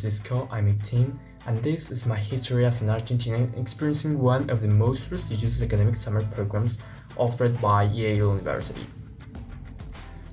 Francisco, I'm 18, and this is my history as an Argentinian experiencing one of the most prestigious academic summer programs offered by Yale University.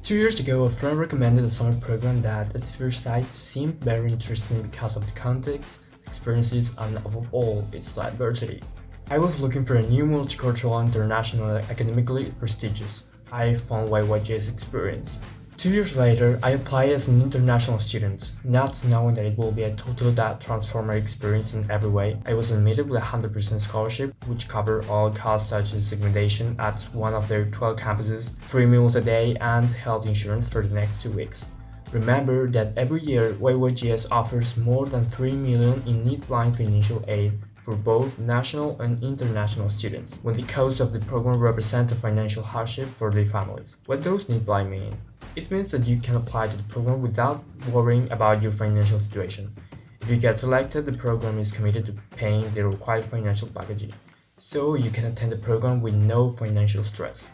2 years ago, a friend recommended a summer program that at first sight seemed very interesting because of the context, experiences, and above all, its diversity. I was looking for a new multicultural, international, academically prestigious. I found YYGS experience. 2 years later, I applied as an international student, not knowing that it will be a total transformative experience in every way. I was admitted with a 100% scholarship, which covered all costs such as accommodation at one of their 12 campuses, 3 meals a day, and health insurance for the next 2 weeks. Remember that every year, YYGS offers more than 3 million in need-blind financial aid for both national and international students, when the cost of the program represents a financial hardship for their families. What does need-blind mean? It means that you can apply to the program without worrying about your financial situation. If you get selected, the program is committed to paying the required financial package, so you can attend the program with no financial stress.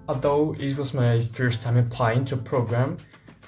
Although it was my first time applying to a program,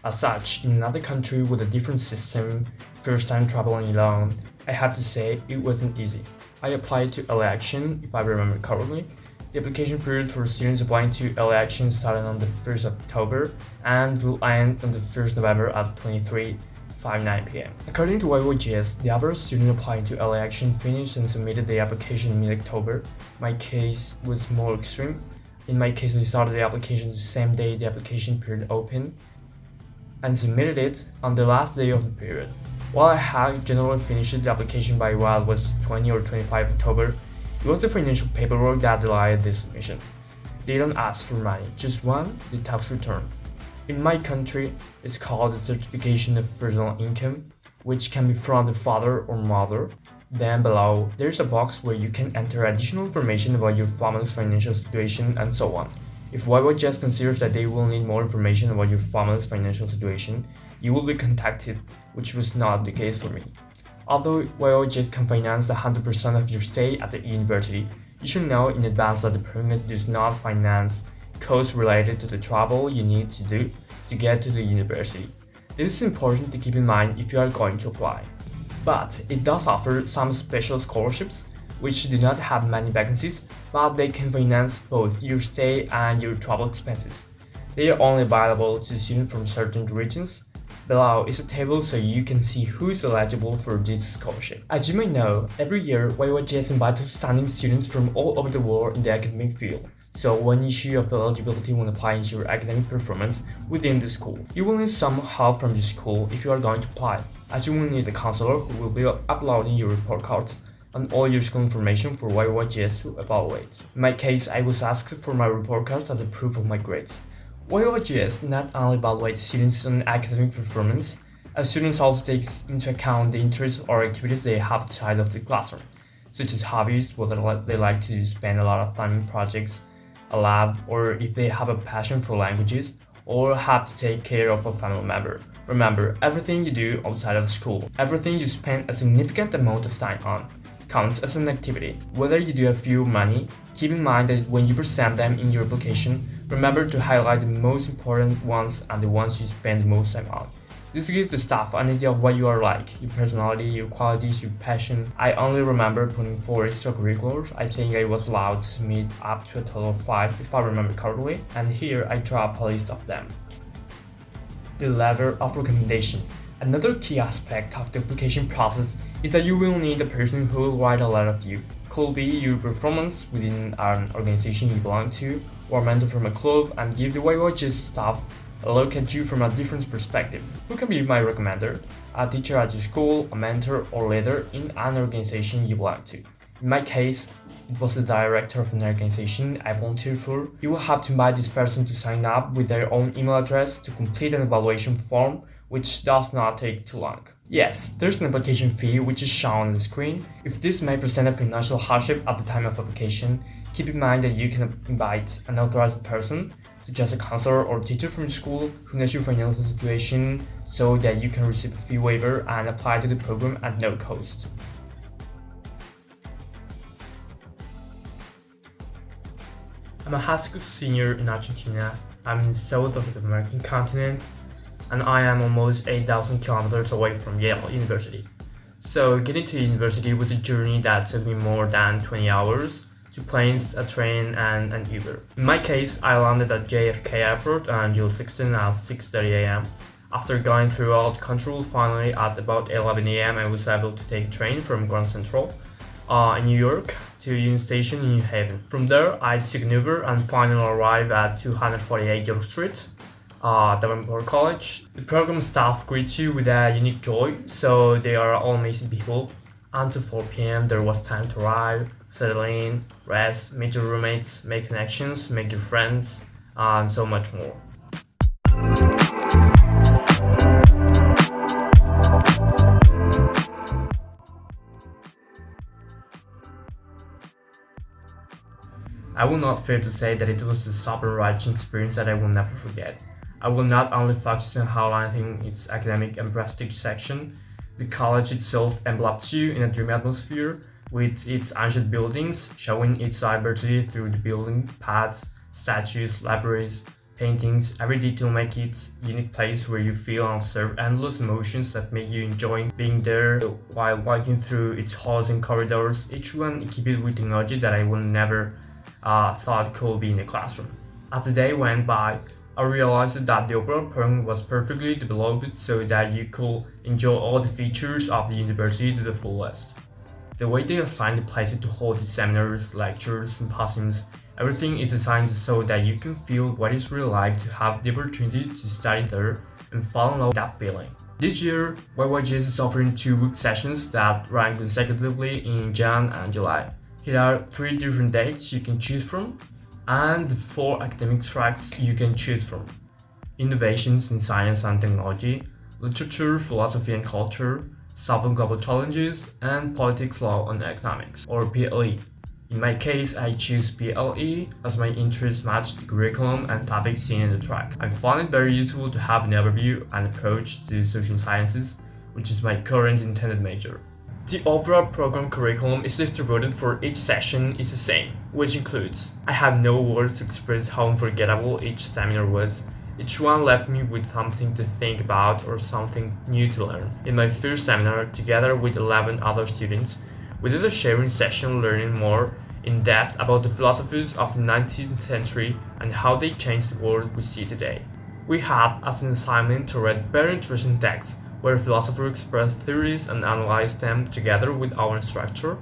as such, in another country with a different system, first time traveling alone, I have to say it wasn't easy. I applied to LA Action, if I remember correctly. The application period for students applying to LA Action started on the 1st of October and will end on the 1st November at 23:59 p.m. According to YYGS, the average student applying to LA Action finished and submitted the application in mid-October. My case was more extreme. In my case, we started the application the same day the application period opened and submitted it on the last day of the period. While I had generally finished the application by what was 20 or 25 October, it was the financial paperwork that delayed the submission. They don't ask for money, just one, the tax return. In my country, it's called the certification of personal income, which can be from the father or mother. Then below, there's a box where you can enter additional information about your family's financial situation and so on. If YYGS considers that they will need more information about your family's financial situation, you will be contacted, which was not the case for me. Although YYGS can finance 100% of your stay at the university, you should know in advance that the program does not finance costs related to the travel you need to do to get to the university. This is important to keep in mind if you are going to apply. But it does offer some special scholarships, which do not have many vacancies, but they can finance both your stay and your travel expenses. They are only available to students from certain regions. Below is a table so you can see who is eligible for this scholarship. As you may know, every year YYGS invites outstanding students from all over the world in the academic field. So one issue of eligibility when applying to your academic performance within the school. You will need some help from your school if you are going to apply, as you will need a counselor who will be uploading your report cards and all your school information for YYGS to evaluate. In my case, I was asked for my report cards as a proof of my grades. YYGS not only evaluates students on academic performance, as students also take into account the interests or activities they have outside of the classroom, such as hobbies, whether they like to spend a lot of time in projects, a lab, or if they have a passion for languages, or have to take care of a family member. Remember, everything you do outside of school, everything you spend a significant amount of time on, counts as an activity. Whether you do a few money, keep in mind that when you present them in your application, remember to highlight the most important ones and the ones you spend the most time on. This gives the staff an idea of what you are like, your personality, your qualities, your passion. I only remember putting 4 extracurriculars. I think I was allowed to submit up to a total of 5 if I remember correctly, and here I draw up a list of them. The letter of recommendation. Another key aspect of the application process is that you will need a person who will write a letter to you. Could be your performance within an organization you belong to, or a mentor from a club, and give the YYGS staff a look at you from a different perspective. Who can be my recommender? A teacher at your school, a mentor or leader in an organization you belong to. In my case, it was the director of an organization I volunteered for. You will have to invite this person to sign up with their own email address to complete an evaluation form, which does not take too long. Yes, there's an application fee which is shown on the screen. If this may present a financial hardship at the time of application, keep in mind that you can invite an authorized person, such as a counselor or teacher from school who knows your financial situation, so that you can receive a fee waiver and apply to the program at no cost. I'm a high school senior in Argentina I'm in south of the American continent, and I am almost 8,000 kilometers away from Yale University. So getting to university was a journey that took me more than 20 hours, two planes, a train, and an Uber. In my case, I landed at JFK Airport on June 16 at 6:30 a.m. After going through all the control, finally at about 11 a.m. I was able to take a train from Grand Central in New York to Union Station in New Haven. From there, I took an Uber and finally arrived at 248 York Street, Davenport College. The program staff greets you with a unique joy, so they are all amazing people. Until 4 p.m. there was time to arrive, settle in, rest, meet your roommates, make connections, make your friends, and so much more. I will not fear to say that it was a super-enriching experience that I will never forget. I will not only focus on highlighting its academic and prestige section. The college itself envelops you in a dreamy atmosphere, with its ancient buildings showing its diversity through the building paths, statues, libraries, paintings. Every detail makes it a unique place where you feel and observe endless emotions that make you enjoy being there while walking through its halls and corridors, each one equipped with technology that I would never thought could be in a classroom. As the day went by, I realized that the overall program was perfectly developed so that you could enjoy all the features of the university to the fullest. The way they assign the places to hold the seminars, lectures, symposiums, everything is designed so that you can feel what it's really like to have the opportunity to study there and fall in love with that feeling. This year, YYGS is offering 2-week sessions that run consecutively in June and July. Here are 3 different dates you can choose from, and the 4 academic tracks you can choose from: Innovations in Science and Technology, Literature, Philosophy and Culture, Solving Global Challenges, and Politics, Law and Economics, or PLE. In my case, I choose PLE as my interests match the curriculum and topics seen in the track. I found it very useful to have an overview and approach to social sciences, which is my current intended major. The overall program curriculum is distributed for each session is the same, which includes: I have no words to express how unforgettable each seminar was. Each one left me with something to think about or something new to learn. In my first seminar, together with 11 other students, we did a sharing session learning more in depth about the philosophies of the 19th century and how they changed the world we see today. We had as an assignment to read very interesting texts where philosophers express theories and analyze them together with our instructor,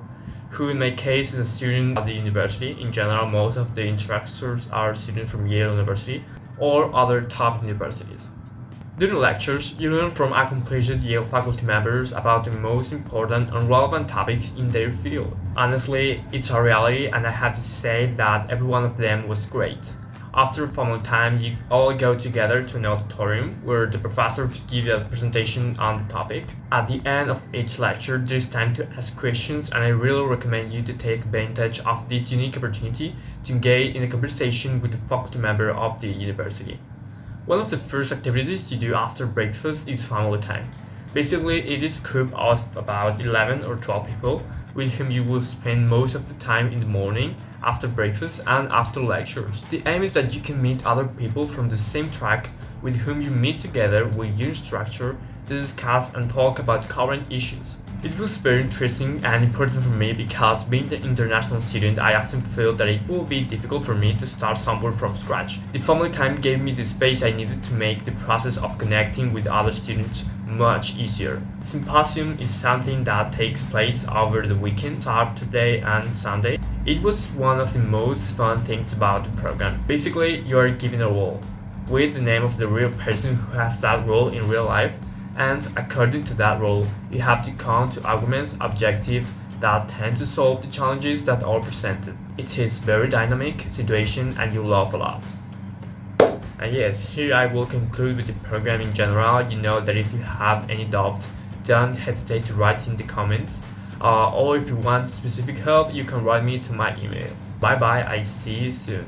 who in my case is a student at the university. In general, most of the instructors are students from Yale University or other top universities. During lectures, you learn from accomplished Yale faculty members about the most important and relevant topics in their field. Honestly, it's a reality, and I have to say that every one of them was great. After formal time, you all go together to an auditorium where the professors give a presentation on the topic. At the end of each lecture, there is time to ask questions, and I really recommend you to take advantage of this unique opportunity to engage in a conversation with a faculty member of the university. One of the first activities you do after breakfast is family time. Basically, it is a group of about 11 or 12 people with whom you will spend most of the time in the morning, after breakfast, and after lectures. The aim is that you can meet other people from the same track with whom you meet together with your instructor to discuss and talk about current issues. It was very interesting and important for me because, being an international student, I often felt that it would be difficult for me to start somewhere from scratch. The family time gave me the space I needed to make the process of connecting with other students much easier. Symposium is something that takes place over the weekend, Saturday and Sunday. It was one of the most fun things about the program. Basically, you are given a role with the name of the real person who has that role in real life, and according to that role, you have to come to arguments, objectives that tend to solve the challenges that are presented. It is very dynamic situation and you laugh a lot. And yes, here I will conclude with the program in general. You know that if you have any doubt, don't hesitate to write in the comments. Or if you want specific help, you can write me to my email. Bye bye, I see you soon.